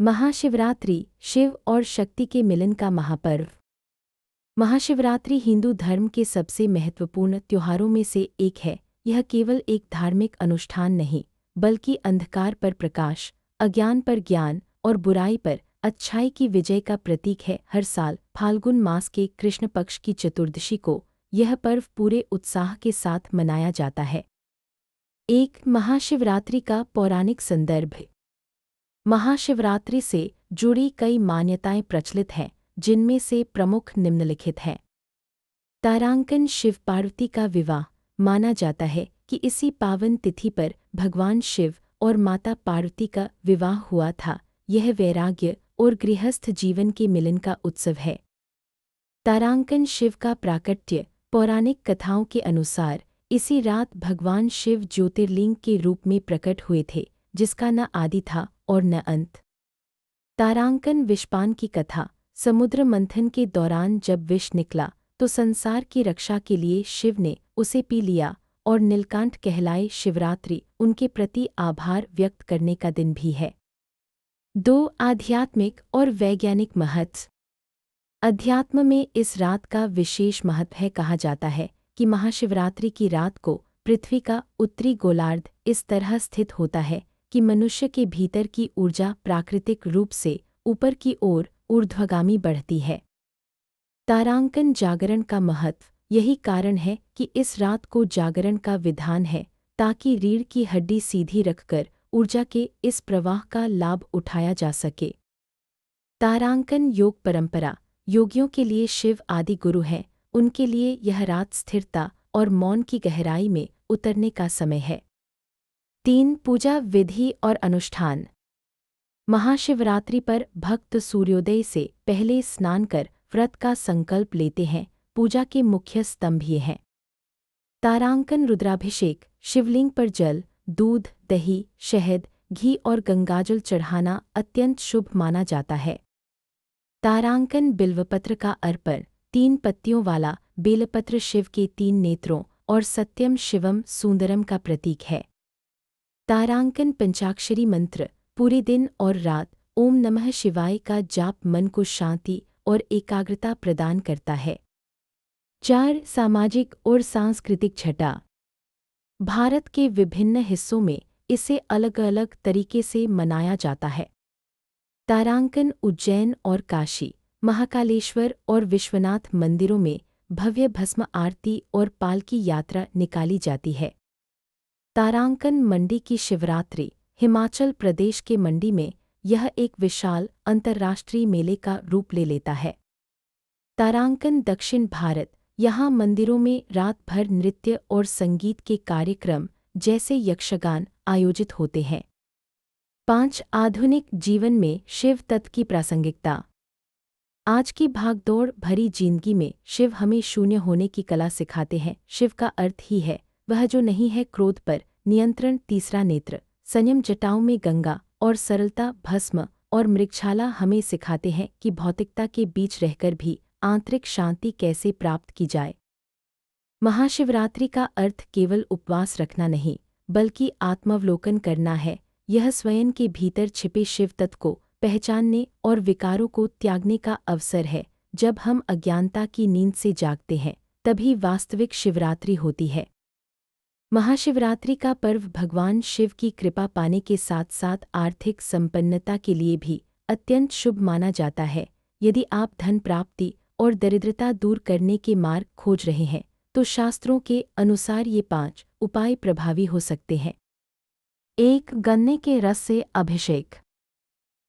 महाशिवरात्रि, शिव और शक्ति के मिलन का महापर्व। महाशिवरात्रि हिंदू धर्म के सबसे महत्वपूर्ण त्योहारों में से एक है। यह केवल एक धार्मिक अनुष्ठान नहीं, बल्कि अंधकार पर प्रकाश, अज्ञान पर ज्ञान और बुराई पर अच्छाई की विजय का प्रतीक है। हर साल फाल्गुन मास के कृष्ण पक्ष की चतुर्दशी को यह पर्व पूरे उत्साह के साथ मनाया जाता है। एक महाशिवरात्रि का पौराणिक संदर्भ। महाशिवरात्रि से जुड़ी कई मान्यताएं प्रचलित हैं, जिनमें से प्रमुख निम्नलिखित हैं। तारांकन शिव पार्वती का विवाह। माना जाता है कि इसी पावन तिथि पर भगवान शिव और माता पार्वती का विवाह हुआ था। यह वैराग्य और गृहस्थ जीवन के मिलन का उत्सव है। तारांकन शिव का प्राकट्य। पौराणिक कथाओं के अनुसार इसी रात भगवान शिव ज्योतिर्लिंग के रूप में प्रकट हुए थे, जिसका न आदि था और न अंत। तारांकन विषपान की कथा। समुद्र मंथन के दौरान जब विष निकला तो संसार की रक्षा के लिए शिव ने उसे पी लिया और नीलकंठ कहलाए। शिवरात्रि उनके प्रति आभार व्यक्त करने का दिन भी है। 2. आध्यात्मिक और वैज्ञानिक महत्व। अध्यात्म में इस रात का विशेष महत्व है। कहा जाता है कि महाशिवरात्रि की रात को पृथ्वी का उत्तरी गोलार्ध इस तरह स्थित होता है कि मनुष्य के भीतर की ऊर्जा प्राकृतिक रूप से ऊपर की ओर ऊर्ध्वगामी बढ़ती है। तारांकन जागरण का महत्व। यही कारण है कि इस रात को जागरण का विधान है, ताकि रीढ़ की हड्डी सीधी रखकर ऊर्जा के इस प्रवाह का लाभ उठाया जा सके। तारांकन योग परंपरा। योगियों के लिए शिव आदि गुरु हैं। उनके लिए यह रात स्थिरता और मौन की गहराई में उतरने का समय है। 3. पूजा विधि और अनुष्ठान। महाशिवरात्रि पर भक्त सूर्योदय से पहले स्नान कर व्रत का संकल्प लेते हैं। पूजा के मुख्य स्तंभ ये हैं। तारांकन रुद्राभिषेक। शिवलिंग पर जल, दूध, दही, शहद, घी और गंगाजल चढ़ाना अत्यंत शुभ माना जाता है। तारांकन बिल्वपत्र का अर्पण। 3 पत्तियों वाला बेलपत्र शिव के 3 नेत्रों और सत्यम शिवम सुंदरम का प्रतीक है। तारांकन पंचाक्षरी मंत्र। पूरे दिन और रात ओम नमः शिवाय का जाप मन को शांति और एकाग्रता प्रदान करता है। 4. सामाजिक और सांस्कृतिक छटा। भारत के विभिन्न हिस्सों में इसे अलग अलग तरीके से मनाया जाता है। तारांकन उज्जैन और काशी, महाकालेश्वर और विश्वनाथ मंदिरों में भव्य भस्म आरती और पालकी यात्रा निकाली जाती है। तारांकन मंडी की शिवरात्रि। हिमाचल प्रदेश के मंडी में यह एक विशाल अंतर्राष्ट्रीय मेले का रूप ले लेता है। तारांकन दक्षिण भारत। यहाँ मंदिरों में रात भर नृत्य और संगीत के कार्यक्रम जैसे यक्षगान आयोजित होते हैं। 5. आधुनिक जीवन में शिव तत्व की प्रासंगिकता। आज की भागदौड़ भरी जिंदगी में शिव हमें शून्य होने की कला सिखाते हैं। शिव का अर्थ ही है वह जो नहीं है। क्रोध पर नियंत्रण, तीसरा नेत्र, संयम, जटाओं में गंगा और सरलता, भस्म और मृगछाला हमें सिखाते हैं कि भौतिकता के बीच रहकर भी आंतरिक शांति कैसे प्राप्त की जाए। महाशिवरात्रि का अर्थ केवल उपवास रखना नहीं, बल्कि आत्मावलोकन करना है। यह स्वयं के भीतर छिपे शिव तत्व को पहचानने और विकारों को त्यागने का अवसर है। जब हम अज्ञानता की नींद से जागते हैं, तभी वास्तविक शिवरात्रि होती है। महाशिवरात्रि का पर्व भगवान शिव की कृपा पाने के साथ साथ आर्थिक संपन्नता के लिए भी अत्यंत शुभ माना जाता है। यदि आप धन प्राप्ति और दरिद्रता दूर करने के मार्ग खोज रहे हैं, तो शास्त्रों के अनुसार ये 5 उपाय प्रभावी हो सकते हैं। 1. गन्ने के रस से अभिषेक।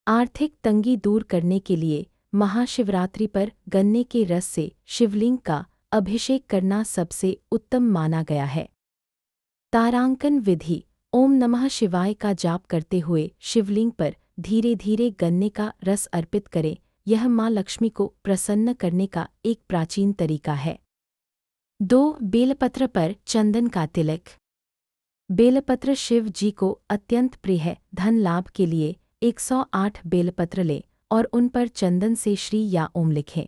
आर्थिक तंगी दूर करने के लिए महाशिवरात्रि पर गन्ने के रस से शिवलिंग का अभिषेक करना सबसे उत्तम माना गया है। तारांकन विधि। ओम नमः शिवाय का जाप करते हुए शिवलिंग पर धीरे धीरे गन्ने का रस अर्पित करें। यह माँ लक्ष्मी को प्रसन्न करने का एक प्राचीन तरीका है। 2. बेलपत्र पर चंदन का तिलक। बेलपत्र शिव जी को अत्यंत प्रिय है। धन लाभ के लिए 108 बेलपत्र लें और उन पर चंदन से श्री या ओम लिखें।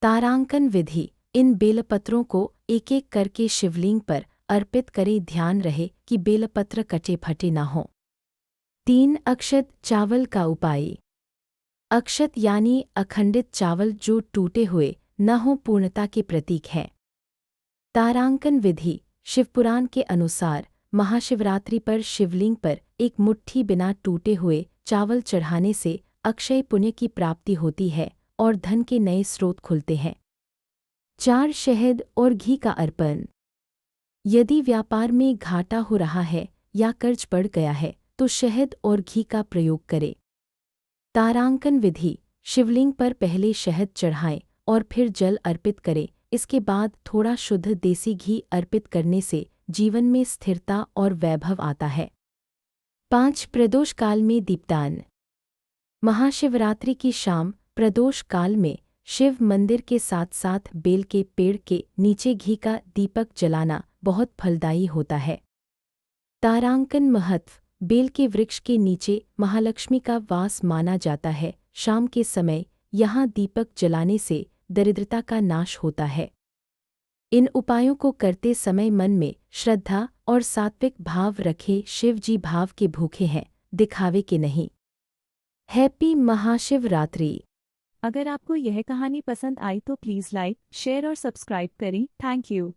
तारांकन विधि। इन बेलपत्रों को एक एक करके शिवलिंग पर अर्पित करें। ध्यान रहे कि बेलपत्र कटे फटे ना हों। 3 अक्षत चावल का उपाय। अक्षत यानी अखंडित चावल जो टूटे हुए न हो पूर्णता के प्रतीक है। तारांकन विधि। शिवपुराण के अनुसार महाशिवरात्रि पर शिवलिंग पर एक मुट्ठी बिना टूटे हुए चावल चढ़ाने से अक्षय पुण्य की प्राप्ति होती है और धन के नए स्रोत खुलते हैं। 4 शहद और घी का अर्पण। यदि व्यापार में घाटा हो रहा है या कर्ज बढ़ गया है तो शहद और घी का प्रयोग करें। तारांकन विधि। शिवलिंग पर पहले शहद चढ़ाएं और फिर जल अर्पित करें। इसके बाद थोड़ा शुद्ध देसी घी अर्पित करने से जीवन में स्थिरता और वैभव आता है। 5 प्रदोष काल में दीपदान। महाशिवरात्रि की शाम प्रदोष काल में शिव मंदिर के साथ साथ बेल के पेड़ के नीचे घी का दीपक जलाना बहुत फलदायी होता है। तारांकन महत्व। बेल के वृक्ष के नीचे महालक्ष्मी का वास माना जाता है। शाम के समय यहाँ दीपक जलाने से दरिद्रता का नाश होता है। इन उपायों को करते समय मन में श्रद्धा और सात्विक भाव रखें। शिव जी भाव के भूखे हैं, दिखावे के नहीं। हैप्पी महाशिवरात्रि। अगर आपको यह कहानी पसंद आई तो प्लीज़ लाइक, शेयर और सब्सक्राइब करें। Thank you.